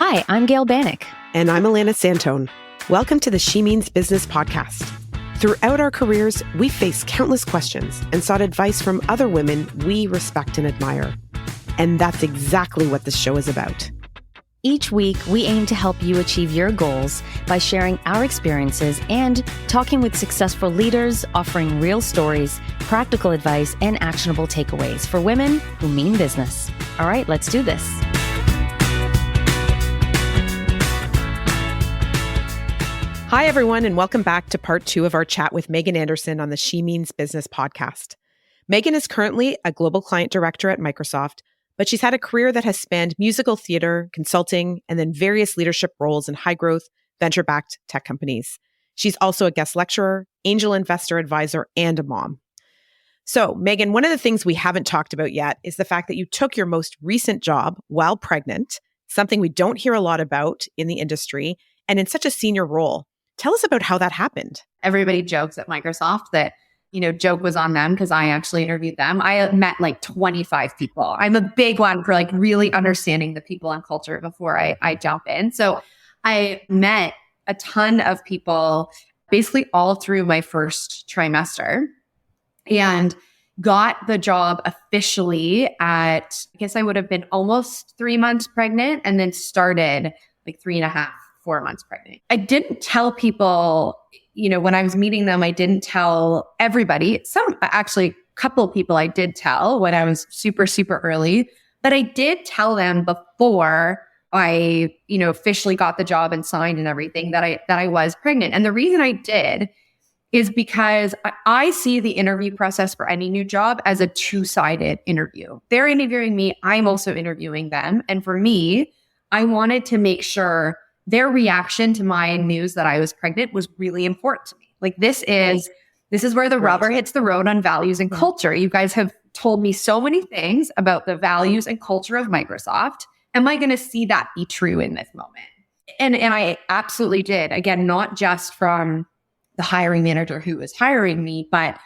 Hi, I'm Gail Bannock. And I'm Alana Santone. Welcome to the She Means Business podcast. Throughout our careers, we faced countless questions and sought advice from other women we respect and admire. And that's exactly what this show is about. Each week, we aim to help you achieve your goals by sharing our experiences and talking with successful leaders, offering real stories, practical advice, and actionable takeaways for women who mean business. All right, let's do this. Hi, everyone, and welcome back to part 2 of our chat with Megan Anderson on the She Means Business podcast. Megan is currently a global client director at Microsoft, but she's had a career that has spanned musical theater, consulting, and then various leadership roles in high-growth, venture-backed tech companies. She's also a guest lecturer, angel investor advisor, and a mom. So, Megan, one of the things we haven't talked about yet is the fact that you took your most recent job while pregnant, something we don't hear a lot about in the industry, and in such a senior role. Tell us about how that happened. Everybody jokes at Microsoft that, joke was on them because I actually interviewed them. I met like 25 people. I'm a big one for like really understanding the people and culture before I jump in. So I met a ton of people basically all through my first trimester and got the job officially at, I guess I would have been almost 3 months pregnant and then started like 3.5, 4 months pregnant. I didn't tell people, when I was meeting them, I didn't tell everybody. A couple of people I did tell when I was super, super early, but I did tell them before I, officially got the job and signed and everything that I was pregnant. And the reason I did is because I see the interview process for any new job as a two-sided interview. They're interviewing me. I'm also interviewing them. And for me, I wanted to make sure their reaction to my news that I was pregnant was really important to me. Like this is where the rubber hits the road on values and culture. You guys have told me so many things about the values and culture of Microsoft. Am I going to see that be true in this moment? And I absolutely did. Again, not just from the hiring manager who was hiring me, but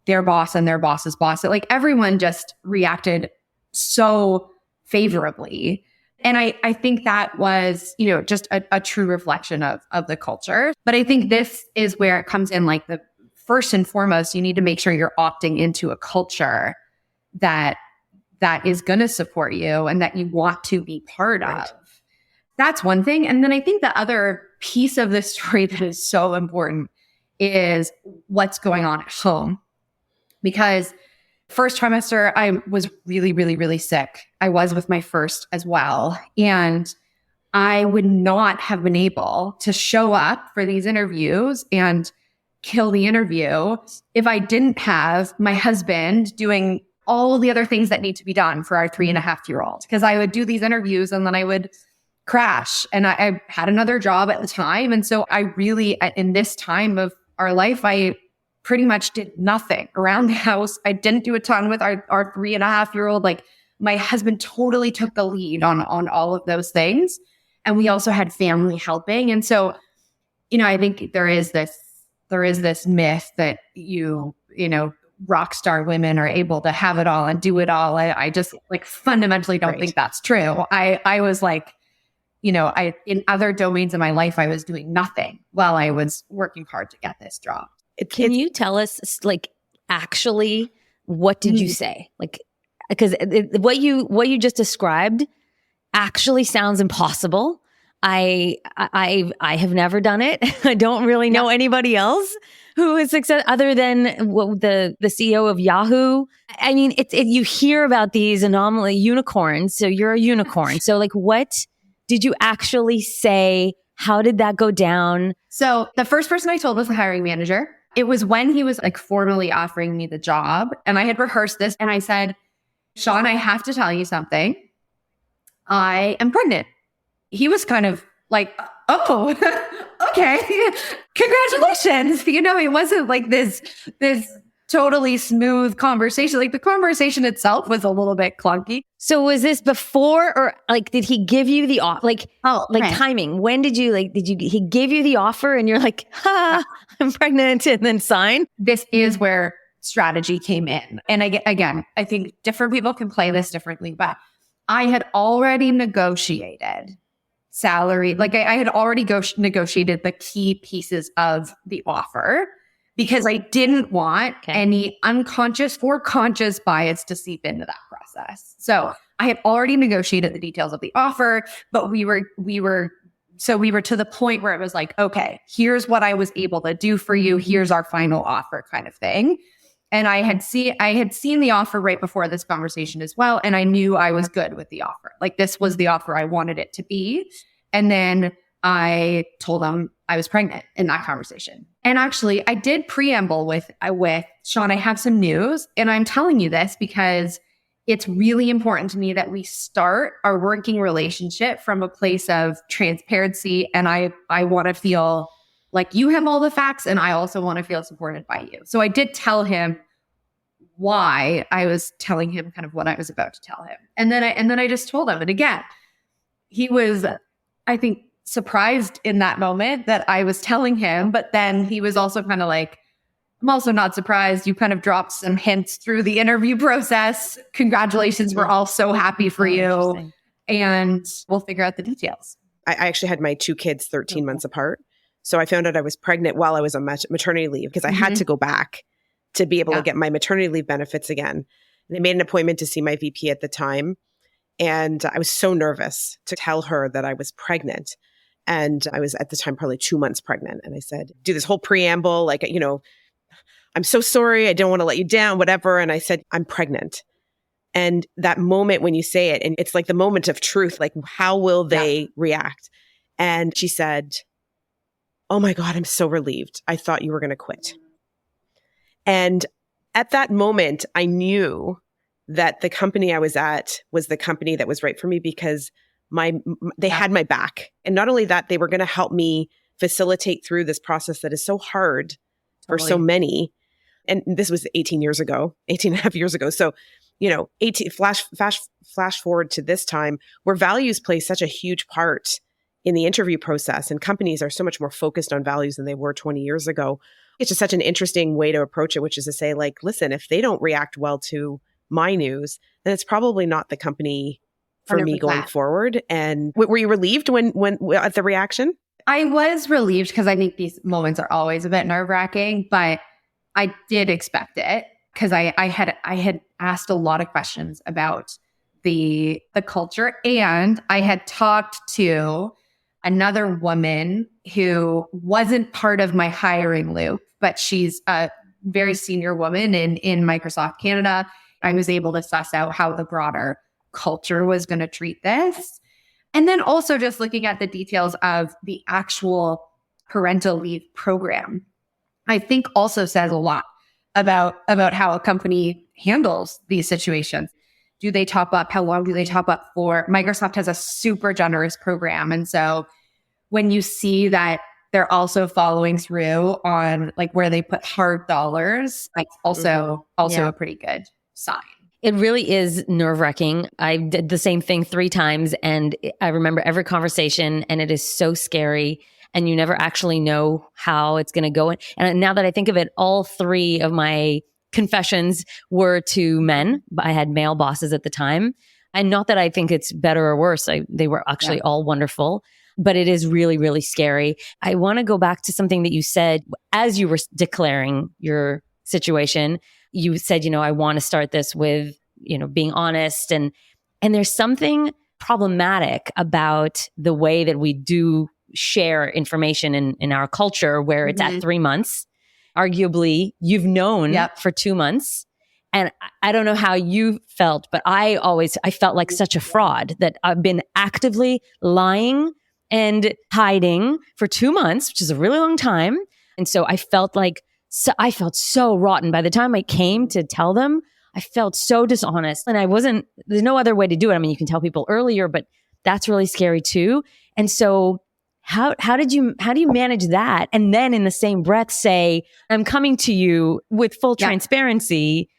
their boss and their boss's boss. Like everyone just reacted so favorably. And I think that was, just a true reflection of the culture. But I think this is where it comes in, like the first and foremost, you need to make sure you're opting into a culture that is going to support you and that you want to be part of. That's one thing. And then I think the other piece of this story that is so important is what's going on at home. Because first trimester, I was really, really, really sick. I was with my first as well. And I would not have been able to show up for these interviews and kill the interview if I didn't have my husband doing all the other things that need to be done for our 3.5-year-old. Because I would do these interviews and then I would crash. And I had another job at the time. And so I really, in this time of our life, I pretty much did nothing around the house. I didn't do a ton with our 3.5-year-old. Like my husband totally took the lead on all of those things. And we also had family helping. And so, I think there is this myth that rock star women are able to have it all and do it all. I just like fundamentally don't think that's true. I was like, in other domains of my life, I was doing nothing while I was working hard to get this job. Can you tell us, like, actually, what did you say? Like, because what you just described actually sounds impossible. I have never done it. I don't really know anybody else who is success other than the CEO of Yahoo. I mean, you hear about these anomaly unicorns. So you're a unicorn. So like, what did you actually say? How did that go down? So the first person I told was the hiring manager. It was when he was like formally offering me the job. And I had rehearsed this and I said, Sean, I have to tell you something. I am pregnant. He was kind of like, oh, okay, congratulations. It wasn't like this totally smooth conversation. Like the conversation itself was a little bit clunky. So was this before or like, did he give you the offer? Timing? When did he give you the offer and you're like, I'm pregnant and then sign? This is where strategy came in. And again, I think different people can play this differently, but I had already negotiated salary. Like I had already negotiated the key pieces of the offer because I didn't want any unconscious or conscious bias to seep into that process. So I had already negotiated the details of the offer, but we were to the point where it was like, okay, here's what I was able to do for you. Here's our final offer kind of thing. And I had seen the offer right before this conversation as well. And I knew I was good with the offer. Like this was the offer I wanted it to be. And then I told him I was pregnant in that conversation. And actually I did preamble with Sean, I have some news. And I'm telling you this because it's really important to me that we start our working relationship from a place of transparency. And I want to feel like you have all the facts, and I also want to feel supported by you. So I did tell him why I was telling him kind of what I was about to tell him. And then I just told him. And again, he was, I think, surprised in that moment that I was telling him, but then he was also kind of like, I'm also not surprised. You kind of dropped some hints through the interview process. Congratulations. We're all so happy for you. And we'll figure out the details. I actually had my 2 kids 13 months apart. So I found out I was pregnant while I was on maternity leave because I had to go back to be able to get my maternity leave benefits again. And I made an appointment to see my VP at the time. And I was so nervous to tell her that I was pregnant. And I was at the time probably 2 months pregnant. And I said, do this whole preamble, like, I'm so sorry. I don't want to let you down, whatever. And I said, I'm pregnant. And that moment when you say it, and it's like the moment of truth, like how will they react? And she said, oh my God, I'm so relieved. I thought you were going to quit. And at that moment, I knew that the company I was at was the company that was right for me because they had my back. And not only that, they were going to help me facilitate through this process that is so hard for so many. And this was 18 and a half years ago. So, 18 flash forward to this time where values play such a huge part in the interview process, and companies are so much more focused on values than they were 20 years ago. It's just such an interesting way to approach it, which is to say, like, listen, if they don't react well to my news, then it's probably not the company for 100%. Me going forward. And were you relieved when at the reaction? I was relieved because I think these moments are always a bit nerve-wracking, but I did expect it because I had asked a lot of questions about the culture, and I had talked to another woman who wasn't part of my hiring loop, but she's a very senior woman in Microsoft Canada. I was able to suss out how the broader culture was going to treat this. And then also just looking at the details of the actual parental leave program, I think also says a lot about how a company handles these situations. Do they top up? How long do they top up for? Microsoft has a super generous program. And so when you see that they're also following through on like where they put hard dollars, like also a pretty good sign. It really is nerve-wracking. I did the same thing 3 times, and I remember every conversation, and it is so scary, and you never actually know how it's going to go. And now that I think of it, all 3 of my confessions were to men. I had male bosses at the time. And not that I think it's better or worse. They were actually all wonderful, but it is really, really scary. I want to go back to something that you said as you were declaring your situation. You said, I want to start this with, being honest. And there's something problematic about the way that we do share information in our culture where it's at 3 months. Arguably, you've known for 2 months. And I don't know how you felt, but I felt like such a fraud that I've been actively lying and hiding for 2 months, which is a really long time. And so I felt so rotten. By the time I came to tell them, I felt so dishonest, and there's no other way to do it. I mean, you can tell people earlier, but that's really scary too. And so how do you manage that? And then in the same breath say, I'm coming to you with full transparency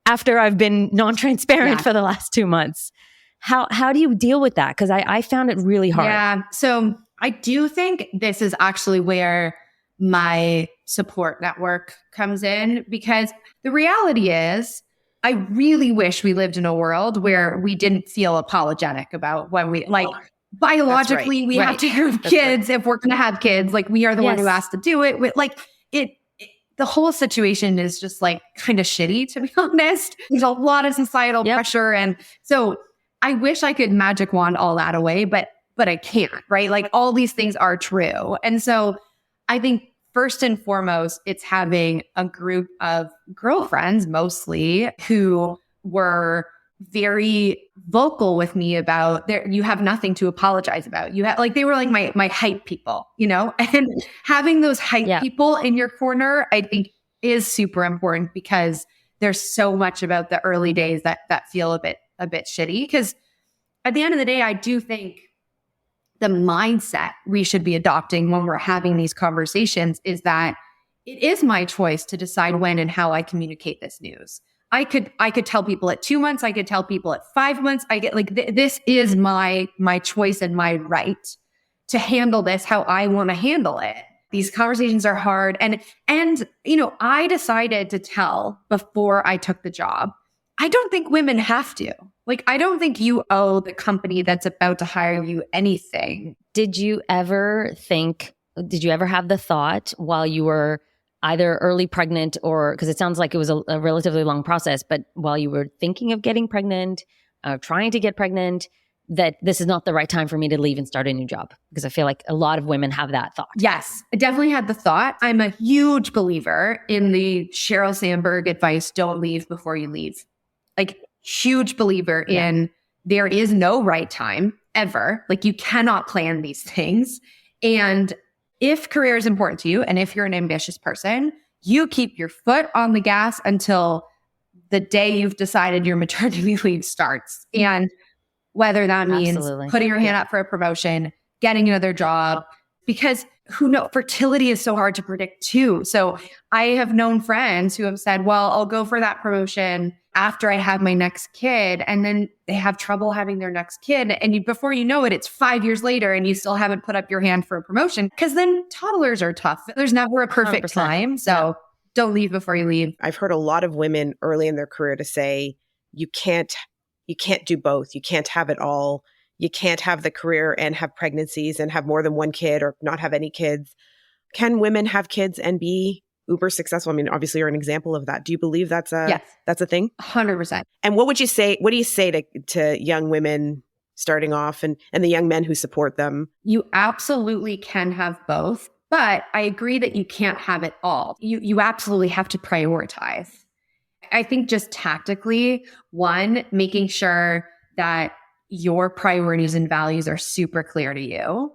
after I've been non-transparent for the last 2 months. How do you deal with that? Because I found it really hard. Yeah. So I do think this is actually where my support network comes in, because the reality is I really wish we lived in a world where we didn't feel apologetic about when we biologically we have to have kids if we're going to have kids. Like we are the one who has to do it. The whole situation is just like kind of shitty, to be honest. There's a lot of societal pressure. And so I wish I could magic wand all that away, but I can't, right? Like all these things are true. And so I think first and foremost, it's having a group of girlfriends mostly who were very vocal with me about you have nothing to apologize about. You have they were like my hype people, and having those hype people in your corner, I think is super important because there's so much about the early days that feel a bit shitty. Because at the end of the day, I do think the mindset we should be adopting when we're having these conversations is that it is my choice to decide when and how I communicate this news. I could tell people at 2 months. I could tell people at 5 months. I get this is my choice and my right to handle this how I want to handle it. These conversations are hard. And I decided to tell before I took the job. I don't think women have to. I don't think you owe the company that's about to hire you anything. Did you ever have the thought while you were either early pregnant or, because it sounds like it was a relatively long process, but while you were thinking of getting pregnant, trying to get pregnant, that this is not the right time for me to leave and start a new job? Because I feel like a lot of women have that thought. Yes, I definitely had the thought. I'm a huge believer in the Sheryl Sandberg advice, don't leave before you leave. Huge believer in there is no right time ever. You cannot plan these things. And if career is important to you and if you're an ambitious person, you keep your foot on the gas until the day you've decided your maternity leave starts. And whether that means putting your hand up for a promotion, getting another job, because who knows, fertility is so hard to predict too. So I have known friends who have said, well, I'll go for that promotion after I have my next kid. And then they have trouble having their next kid. And before you know it, it's 5 years later and you still haven't put up your hand for a promotion, because then toddlers are tough. There's never a perfect 100%. Time. So don't leave before you leave. I've heard a lot of women early in their career to say, you can't do both. You can't have it all. You can't have the career and have pregnancies and have more than one kid or not have any kids. Can women have kids and be uber successful? I mean, obviously you're an example of that. Do you believe that's a thing? 100%. And what would you say? What do you say to young women starting off and the young men who support them? You absolutely can have both, but I agree that you can't have it all. You absolutely have to prioritize. I think just tactically, one, making sure that your priorities and values are super clear to you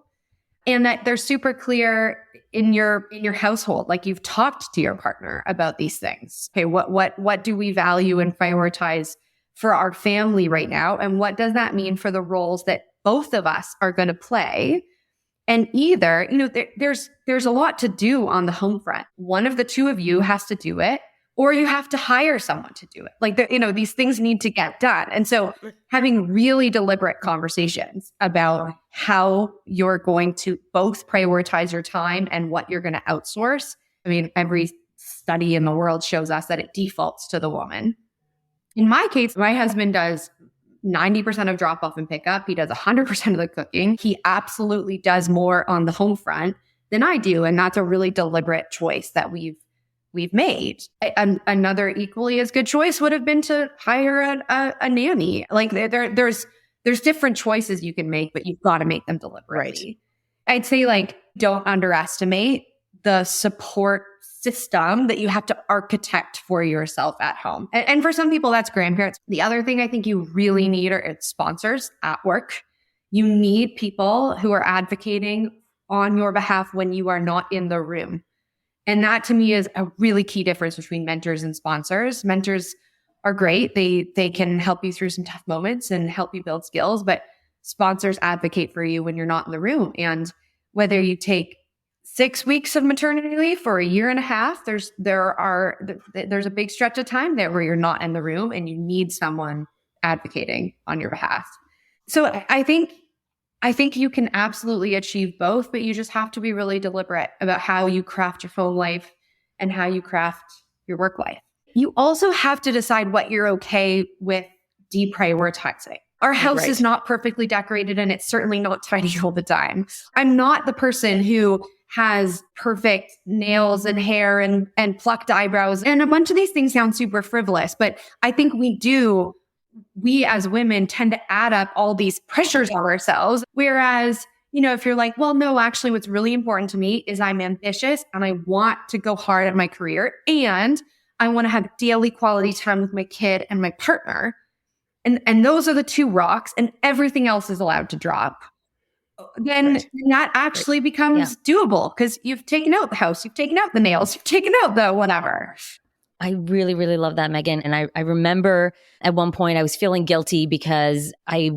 and that they're super clear in your household. You've talked to your partner about these things. Okay, what do we value and prioritize for our family right now? And what does that mean for the roles that both of us are going to play? And either, there's a lot to do on the home front. One of the two of you has to do it, or you have to hire someone to do it. These things need to get done. And so having really deliberate conversations about how you're going to both prioritize your time and what you're going to outsource. I mean, every study in the world shows us that it defaults to the woman. In my case, my husband does 90% of drop off and pickup. He does 100% of the cooking. He absolutely does more on the home front than I do. And that's a really deliberate choice that we've made. Another equally as good choice would have been to hire a nanny. There's different choices you can make, but you've got to make them deliberately. Right. I'd say don't underestimate the support system that you have to architect for yourself at home. And for some people, that's grandparents. The other thing I think you really need are sponsors at work. You need people who are advocating on your behalf when you are not in the room. And that to me is a really key difference between mentors and sponsors. Mentors are great. They can help you through some tough moments and help you build skills, but sponsors advocate for you when you're not in the room. And whether you take 6 weeks of maternity leave or a year and a half, there's a big stretch of time there where you're not in the room and you need someone advocating on your behalf. So I think you can absolutely achieve both, but you just have to be really deliberate about how you craft your home life and how you craft your work life. You also have to decide what you're okay with deprioritizing. Our house Right. is not perfectly decorated and it's certainly not tidy all the time. I'm not the person who has perfect nails and hair and plucked eyebrows. And a bunch of these things sound super frivolous, but I think we as women tend to add up all these pressures on ourselves. Whereas, if you're like, well, no, actually what's really important to me is I'm ambitious and I want to go hard at my career and I want to have daily quality time with my kid and my partner. And those are the two rocks and everything else is allowed to drop. Then that actually becomes doable because you've taken out the house, you've taken out the nails, you've taken out the whatever. I really, really love that, Megan. And I remember at one point I was feeling guilty because I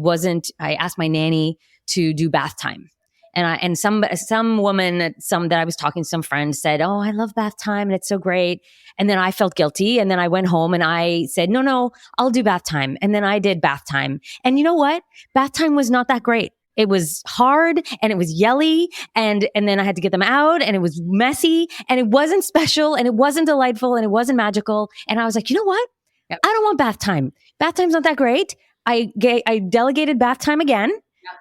asked my nanny to do bath time. And some woman, that I was talking to, some friend said, "Oh, I love bath time and it's so great." And then I felt guilty. And then I went home and I said, no, I'll do bath time. And then I did bath time. And you know what? Bath time was not that great. It was hard and it was yelly and then I had to get them out and it was messy and it wasn't special and it wasn't delightful and it wasn't magical. And I was like, you know what? I don't want bath time. Bath time's not that great. I delegated bath time again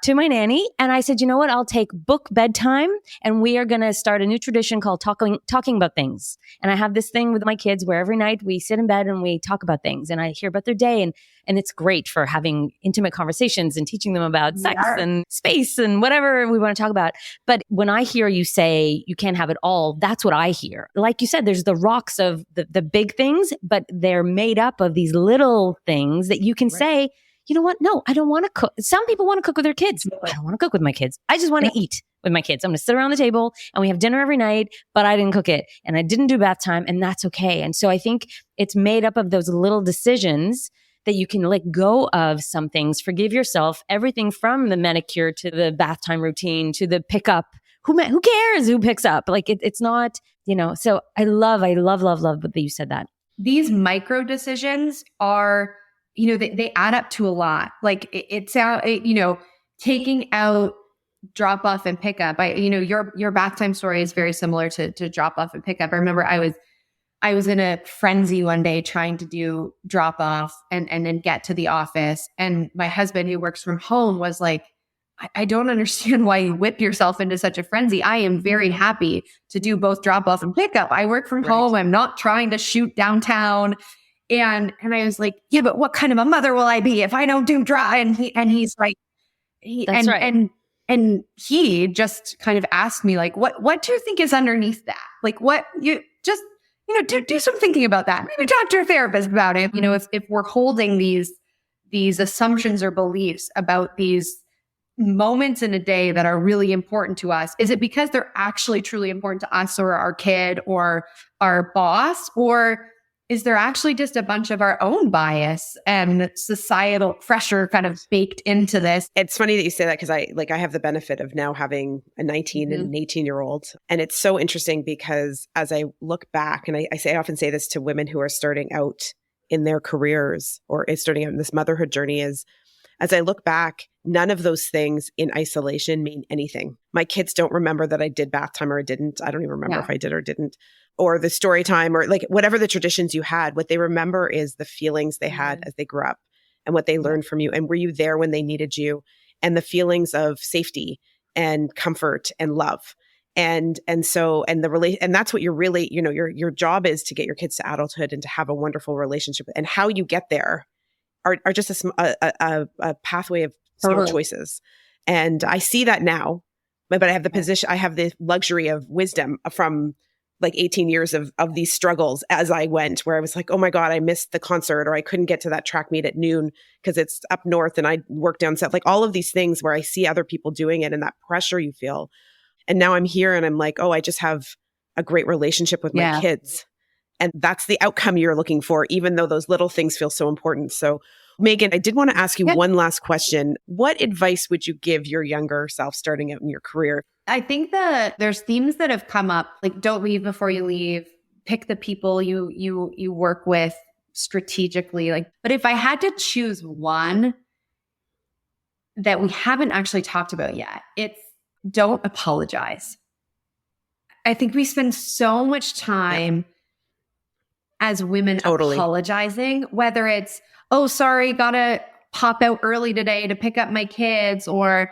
to my nanny. And I said, you know what? I'll take book bedtime and we are going to start a new tradition called talking about things. And I have this thing with my kids where every night we sit in bed and we talk about things and I hear about their day. And it's great for having intimate conversations and teaching them about sex and space and whatever we want to talk about. But when I hear you say you can't have it all, that's what I hear. Like you said, there's the rocks of the big things, but they're made up of these little things that you can say, you know what? No, I don't want to cook. Some people want to cook with their kids. I don't want to cook with my kids. I just want to eat with my kids. I'm going to sit around the table and we have dinner every night, but I didn't cook it and I didn't do bath time and that's okay. And so I think it's made up of those little decisions that you can let go of some things, forgive yourself, everything from the manicure to the bath time routine to the pickup. Who cares who picks up? Like it's not, so I love that you said that. These micro decisions are, they add up to a lot. Like it's out, taking out drop off and pickup. Your bath time story is very similar to drop off and pickup. I remember I was in a frenzy one day trying to do drop off and then get to the office. And my husband, who works from home, was like, I don't understand why you whip yourself into such a frenzy. I am very happy to do both drop off and pickup. I work from home. I'm not trying to shoot downtown. And I was like, yeah, but what kind of a mother will I be if I don't do dry? And he's like, and he just kind of asked me like, what do you think is underneath that? Like what you just, do some thinking about that. Maybe talk to your therapist about it. If we're holding these assumptions or beliefs about these moments in a day that are really important to us, is it because they're actually truly important to us or our kid or our boss, or is there actually just a bunch of our own bias and societal pressure kind of baked into this? It's funny that you say that because I have the benefit of now having a 19 and an 18-year-old. And it's so interesting because as I look back, and I often say this to women who are starting out in their careers or starting out in this motherhood journey, is as I look back, none of those things in isolation mean anything. My kids don't remember that I did bath time or I didn't. I don't even remember if I did or didn't. Or the story time or like whatever the traditions you had. What they remember is the feelings they had as they grew up and what they learned from you. And were you there when they needed you? And the feelings of safety and comfort and love. And that's what you're really, your job is to get your kids to adulthood and to have a wonderful relationship. And how you get there are just a pathway of small choices. And I see that now, but I have I have the luxury of wisdom from like 18 years of these struggles as I went, where I was like, oh my God, I missed the concert, or I couldn't get to that track meet at noon because it's up north and I work down south. Like all of these things where I see other people doing it and that pressure you feel. And now I'm here and I'm like, oh, I just have a great relationship with my kids. And that's the outcome you're looking for, even though those little things feel so important. So Megan, I did want to ask you one last question. What advice would you give your younger self starting out in your career? I think that there's themes that have come up, like don't leave before you leave, pick the people you work with strategically. But if I had to choose one that we haven't actually talked about yet, it's don't apologize. I think we spend so much time as women apologizing, whether it's, oh, sorry, gotta pop out early today to pick up my kids, or,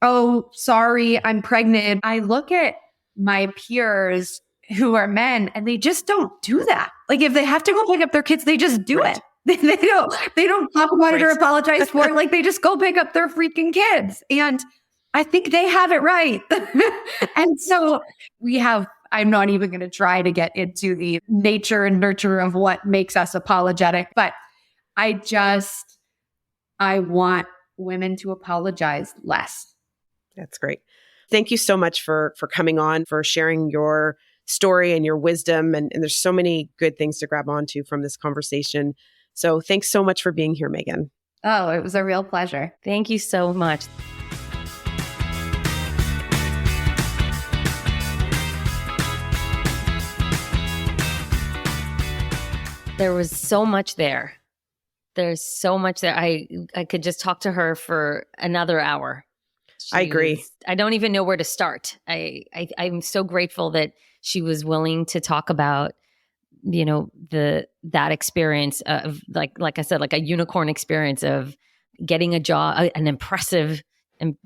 oh, sorry, I'm pregnant. I look at my peers who are men and they just don't do that. Like if they have to go pick up their kids, they just do it. They don't talk about it or apologize for it. Like they just go pick up their freaking kids. And I think they have it right. And so I'm not even going to try to get into the nature and nurture of what makes us apologetic, but I want women to apologize less. That's great. Thank you so much for coming on, for sharing your story and your wisdom. And there's so many good things to grab onto from this conversation. So thanks so much for being here, Megan. Oh, it was a real pleasure. Thank you so much. There was so much there. There's so much there. I could just talk to her for another hour. I agree. I don't even know where to start. I'm so grateful that she was willing to talk about, that experience of like I said, like a unicorn experience of getting a job, an impressive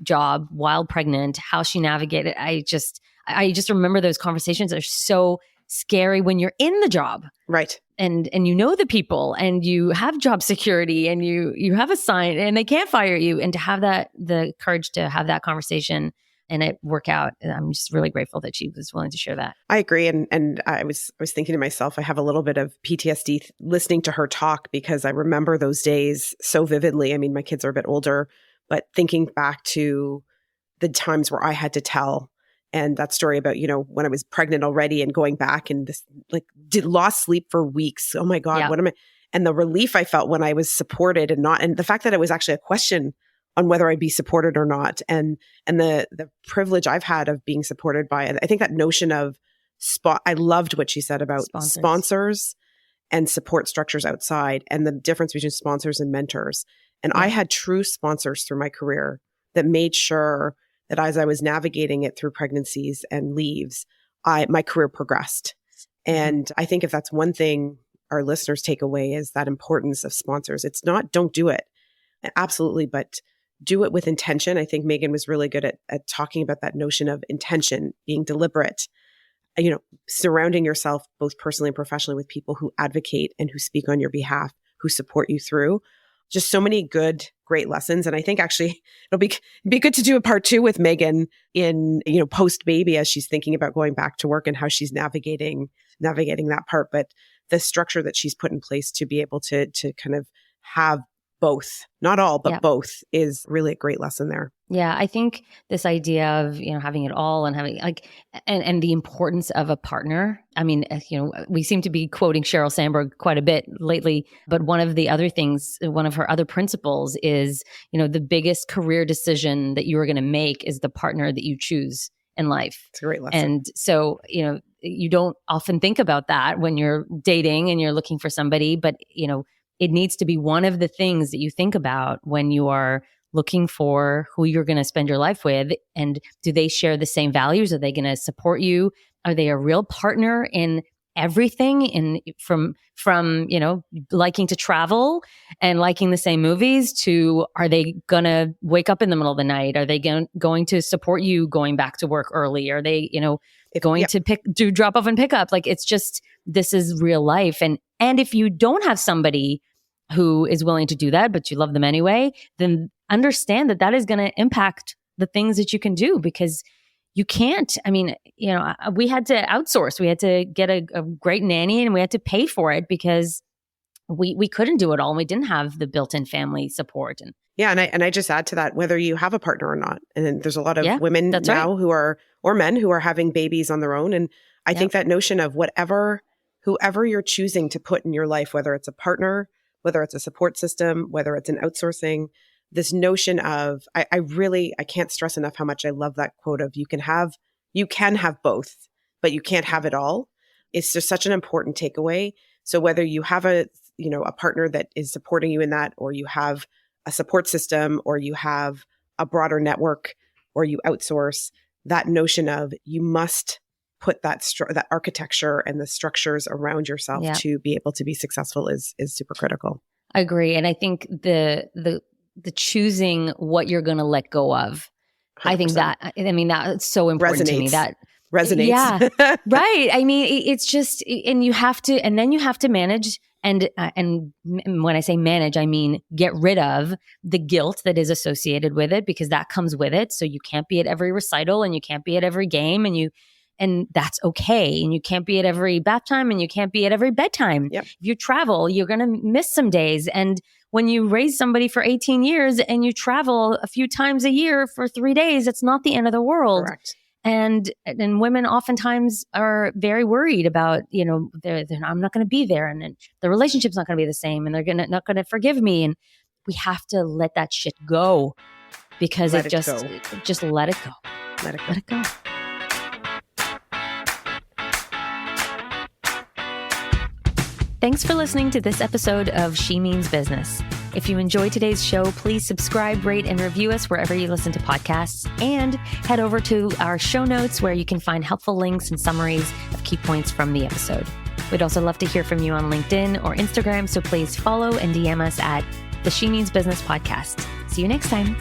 job while pregnant, how she navigated. I just remember those conversations are so scary when you're in the job. Right. And you know the people and you have job security and you have a sign and they can't fire you, and to have the courage to have that conversation and it work out. I'm just really grateful that she was willing to share that. I agree. And I was thinking to myself, I have a little bit of PTSD listening to her talk because I remember those days so vividly. I mean, my kids are a bit older, but thinking back to the times where I had to tell, and that story about, when I was pregnant already and going back and this lost sleep for weeks. Oh my God, Yeah. what am I? And the relief I felt when I was supported and the fact that it was actually a question on whether I'd be supported or not. And the privilege I've had of being supported by, I think that notion of I loved what she said about sponsors and support structures outside and the difference between sponsors and mentors. And I had true sponsors through my career that made sure that as I was navigating it through pregnancies and leaves, my career progressed. And I think if that's one thing our listeners take away is that importance of sponsors. It's not don't do it. Absolutely, but do it with intention. I think Megan was really good at talking about that notion of intention, being deliberate, surrounding yourself both personally and professionally with people who advocate and who speak on your behalf, who support you through. Just so many great lessons. And I think actually it'll be good to do a part 2 with Megan in, post baby as she's thinking about going back to work and how she's navigating that part. But the structure that she's put in place to be able to kind of have both, not all, but both is really a great lesson there. Yeah, I think this idea of, having it all and having and the importance of a partner. I mean, we seem to be quoting Sheryl Sandberg quite a bit lately, but one of her other principles is, the biggest career decision that you are going to make is the partner that you choose in life. It's a great lesson. And so, you don't often think about that when you're dating and you're looking for somebody, but, it needs to be one of the things that you think about when you are looking for who you're going to spend your life with. And do they share the same values? Are they going to support you? Are they a real partner in everything, from liking to travel and liking the same movies to, are they going to wake up in the middle of the night? Are they going to support you going back to work early? Are they, going to do drop off and pick up? Like, it's just, this is real life. And if you don't have somebody who is willing to do that, but you love them anyway, then understand that is going to impact the things that you can do, because you can't. I mean, we had to outsource. We had to get a great nanny and we had to pay for it because we couldn't do it all. And we didn't have the built-in family support. And I just add to that, whether you have a partner or not. And then there's a lot of women now or men who are having babies on their own. And I think that notion of whoever you're choosing to put in your life, whether it's a partner, whether it's a support system, whether it's an outsourcing, this notion of, I can't stress enough how much I love that quote of you can have both, but you can't have it all. It's just such an important takeaway. So whether you have a partner that is supporting you in that, or you have a support system, or you have a broader network, or you outsource, that notion of you must put that architecture and the structures around yourself to be able to be successful is super critical. I agree. And I think the choosing what you're going to let go of, 100%. I think that's so important to me. That resonates. Yeah. Right. I mean, it's just, and you have to, and then you have to manage. And when I say manage, I mean, get rid of the guilt that is associated with it, because that comes with it. So you can't be at every recital and you can't be at every game, and that's okay. And you can't be at every bath time and you can't be at every bedtime. Yep. If you travel, you're going to miss some days. And when you raise somebody for 18 years and you travel a few times a year for 3 days, it's not the end of the world. Correct. And women oftentimes are very worried about, I'm not going to be there, and the relationship's not going to be the same, and they're not going to forgive me. And we have to let that shit go, because just let it go. Let it go. Let it go. Thanks for listening to this episode of She Means Business. If you enjoyed today's show, please subscribe, rate, and review us wherever you listen to podcasts, and head over to our show notes where you can find helpful links and summaries of key points from the episode. We'd also love to hear from you on LinkedIn or Instagram, so please follow and DM us at the She Means Business podcast. See you next time.